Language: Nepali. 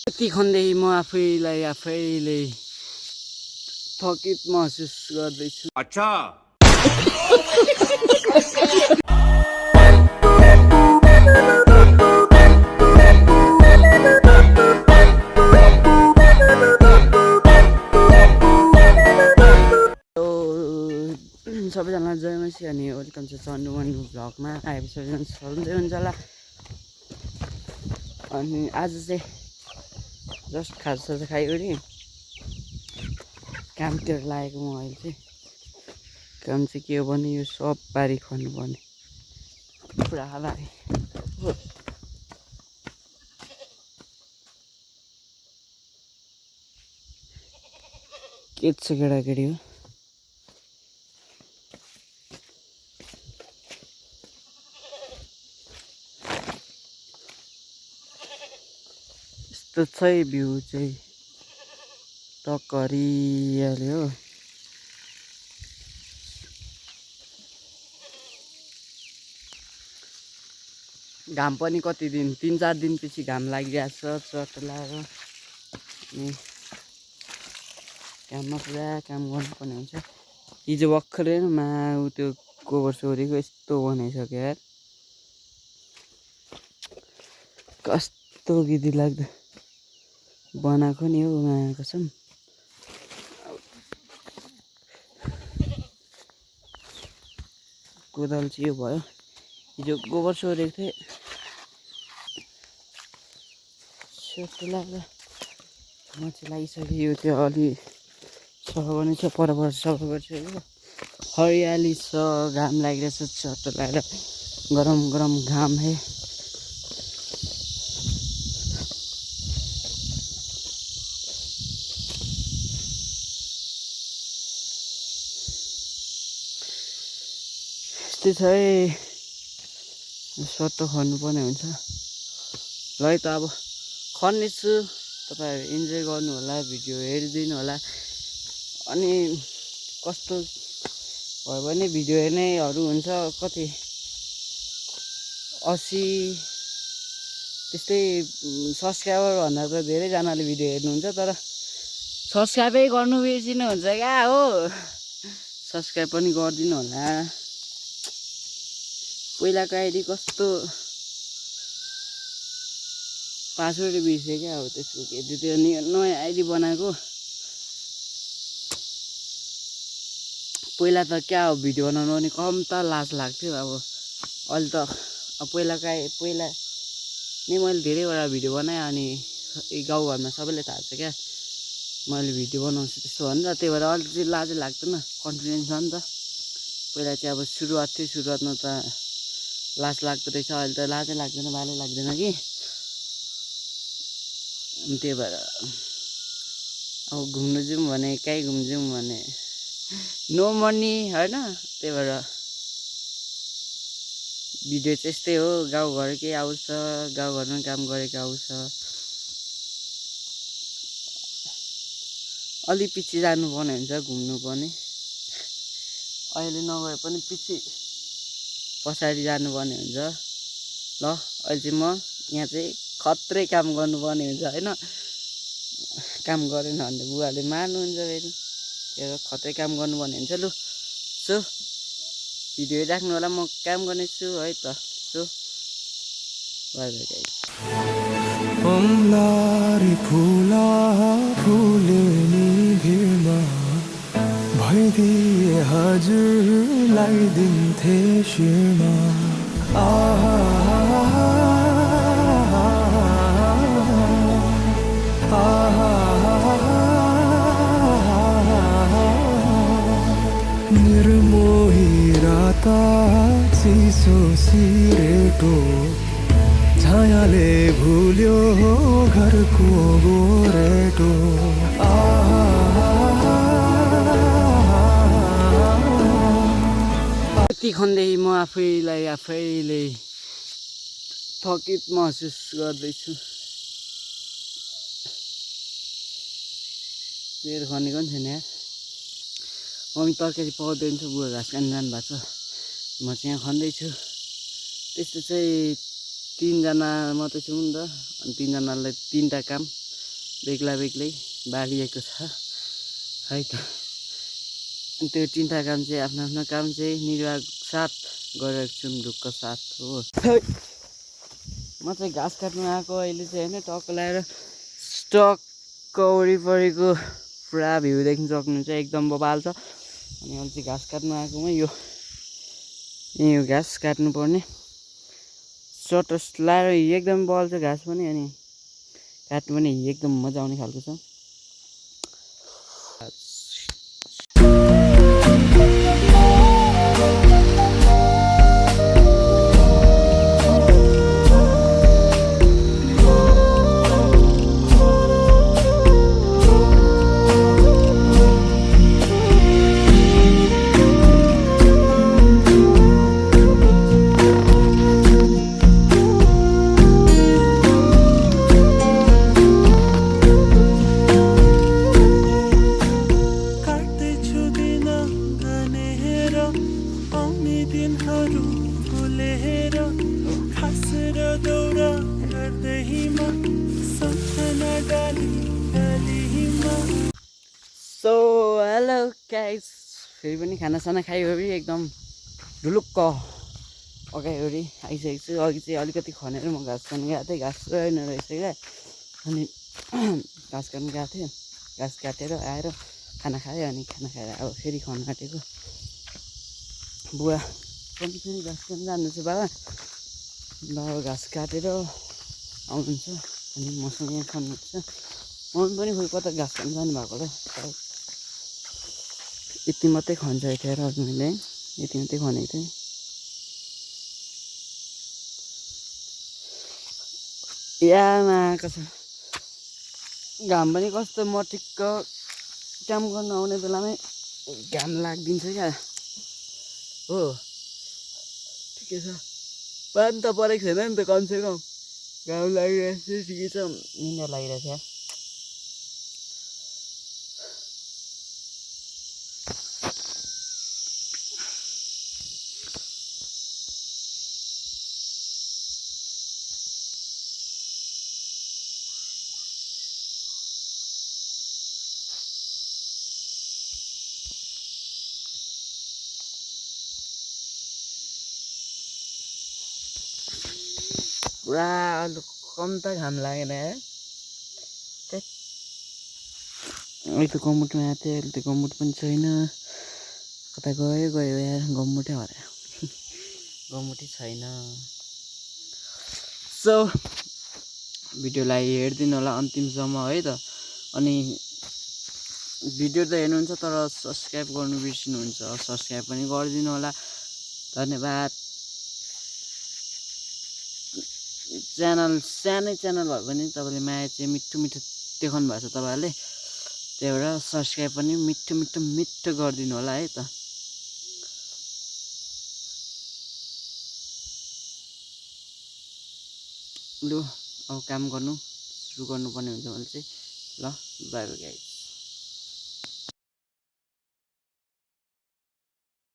यति खन्दै म आफैलाई आफैले थकित महसुस गर्दैछु। अच्छा सबैजना जय मसी अनि वेलकम छ चन्नु मन्नु भ्लगमा आएपछि सन्चै हुन्छ होला। अनि आज चाहिँ जस्ट खाजा खाइवरी कामतिर लागेको म अहिले चाहिँ। काम चाहिँ के हो भने यो सब बारी खन्नुपर्ने पुरा बारी के छ केटाकेटी हो। यस्तो चाहिँ भ्यू चाहिँ टक्क हरियाली हो। घाम पनि कति दिन 3-4 दिनपछि घाम लागिरहेको छ चट्ट लाएर। अनि काममा पुरा काम गर्नुपर्ने हुन्छ। हिजो भर्खरै ऊ त्यो गोबर सोरेको यस्तो बनाइसक्यो यार, कस्तो गिदी लाग्दो बनाएको नि हो कसम। कोदाल चाहिँ यो भयो, हिजो गोबर सोरेको थिएँ चट्ट लाग्दा म चाहिँ लागिसक्यो। यो त्यो अलि सफा गर्ने छ, परबाट सफा गरिसक्यो। हरियाली छ, घाम लागिरहेछ चट्ट लगाएर, गरम गरम घाम है। यस्तै छ है, सट्ट खन्नुपर्ने हुन्छ। ल है त अब खन्नेछु, तपाईँहरू इन्जोय गर्नु होला, भिडियो हेरिदिनु होला। अनि कस्तो भयो भने भिडियो हेर्नेहरू हुन्छ कति 80 त्यस्तै सब्सक्राइबर भन्दा त धेरैजनाले भिडियो हेर्नुहुन्छ, तर सब्सक्राइबै गर्नु बिर्सिनुहुन्छ क्या हो। सब्सक्राइब पनि गरिदिनु होला। पहिलाको आइडी कस्तो पासवर्ड बिर्सेँ क्या हो त्यसको, के त्यो नयाँ आइडी बनाएको। पहिला त क्या हो भिडियो बनाउनु पनि कम त लाज लाग्थ्यो। अब अहिले त पहिला नै मैले धेरैवटा भिडियो बनाएँ। अनि गाउँघरमा सबैले थाहा छ क्या मैले भिडियो बनाउँछु त्यस्तो भनेर, त्यही भएर अहिले चाहिँ लाजै लाग्दैन, कन्फिडेन्स छ नि त। पहिला चाहिँ अब सुरुवातमा त लाज लाग्दो रहेछ, अहिले त लाजै लाग्दैन, बालै लाग्दैन कि। अनि त्यही भएर अब घुम्नु जाउँ भने कहीँ घुम्नु जाउँ भने नो मनी होइन। त्यही भएर भिडियो चाहिँ यस्तै हो, गाउँघरकै आउँछ, गाउँघरमा काम गरेको आउँछ। अलि पछि जानुपर्ने हुन्छ घुम्नु पनि, अहिले नगए पनि पछि पछाडि जानुपर्ने हुन्छ। ल अहिले चाहिँ म यहाँ चाहिँ खत्रै काम गर्नुपर्ने हुन्छ होइन। काम गरेन भने बुवाले मार्नुहुन्छ फेरि, त्यही भएर खत्रै काम गर्नुपर्ने हुन्छ। लु सो भिडियो राख्नु होला, म काम गर्नेछु है त। So bye bye guys. अम्लारी फुला फुलेनी भिरमा भइदिए हजुरलाई दिन्थे शिरमा। निर्मोही राता चिसो सिरेटो छायाले भुल्यो घरको गोरेटो। यति खन्दै म आफैलाई आफैले थकित महसुस गर्दैछु। मेरो खनेको पनि छैन यार। मम्मी तरकारी पकाउँदै हुन्छ, बुवा घाँस काट्न जानु भएको छ, म चाहिँ यहाँ खन्दैछु। त्यस्तो चाहिँ 3जना मात्रै छौँ नि त, अनि 3जनालाई 3टा काम। बेग्ला बेग्लै बाँडिएको छ है त। त्यो तिनवटा काम चाहिँ आफ्नो आफ्नो काम चाहिँ निर्वाह साथ गरिरहेको छु ढुक्क साथ हो। म चाहिँ घाँस काट्नु आएको अहिले चाहिँ होइन टक्क लगाएर स्टकको वरिपरिको पुरा भ्यू देख्न सक्नुहुन्छ एकदम बबाल छ। अनि अहिले चाहिँ घाँस काट्नु आएकोमा यो घाँस काट्नु पर्ने चटस लाएर एकदम बल छ घाँस पनि अनि काट्नु पनि एकदम मजा आउने खालको छ। सो हेलो गाइस, फेरि पनि खानासाना खायो भने एकदम ढुलुक्क अगाडि आइसकेको छु। अघि चाहिँ अलिकति खनेर म घाँस काट्नु गएको थिएँ, घाँस रहेन रहेछ क्या। अनि घाँस काट्नु गएको थिएँ, घाँस काटेर आएर खाना खाएँ। अनि खाना खाएर अब फेरि खन्नु काटेको। बुवा पनि फेरि घाँस काट्नु जानुहुन्छ, बाबा घाँस काटेर आउनुहुन्छ अनि मसँग यहाँ खन्नुहुन्छ। मम्मी पनि खोइ कता घाँस काट्नु जानुभएको होला। यति मात्रै खन्छ थिएँ र मैले यति मात्रै खनेको थिएँ। यामा आएको छ घाम पनि कस्तो म ठिक्क काम गर्नु आउने बेलामै घाम लाग्दिन्छ क्या हो। ठिकै छ, पानी त परेको छैन नि त, कमसेकम घाम लागिरहेको छ ठिकै छ, निन्द्रा लागिरहेको छ। पुरा कम त घाम लागेन है। अहिले त गम्मुटमा आएको थिएँ, अहिले त गम्मुट पनि छैन। कता गयो यार, गम्मुटै हरायो, गम्मुटै छैन। सो भिडियोलाई हेरिदिनु होला अन्तिमसम्म है त। अनि भिडियो त हेर्नुहुन्छ तर सब्सक्राइब गर्नु बिर्सिनुहुन्छ, सब्सक्राइब पनि गरिदिनु होला। धन्यवाद। च्यानल सानै च्यानल भए पनि तपाईँले माया चाहिँ मिठो मिठो देखाउनु भएको छ तपाईँहरूले, त्यही भएर सब्सक्राइब पनि मिठो मिठो मिठो गरिदिनु होला है त। लु अब काम गर्नु सुरु गर्नुपर्ने हुन्छ मैले चाहिँ। ल बाई बाई गाइस।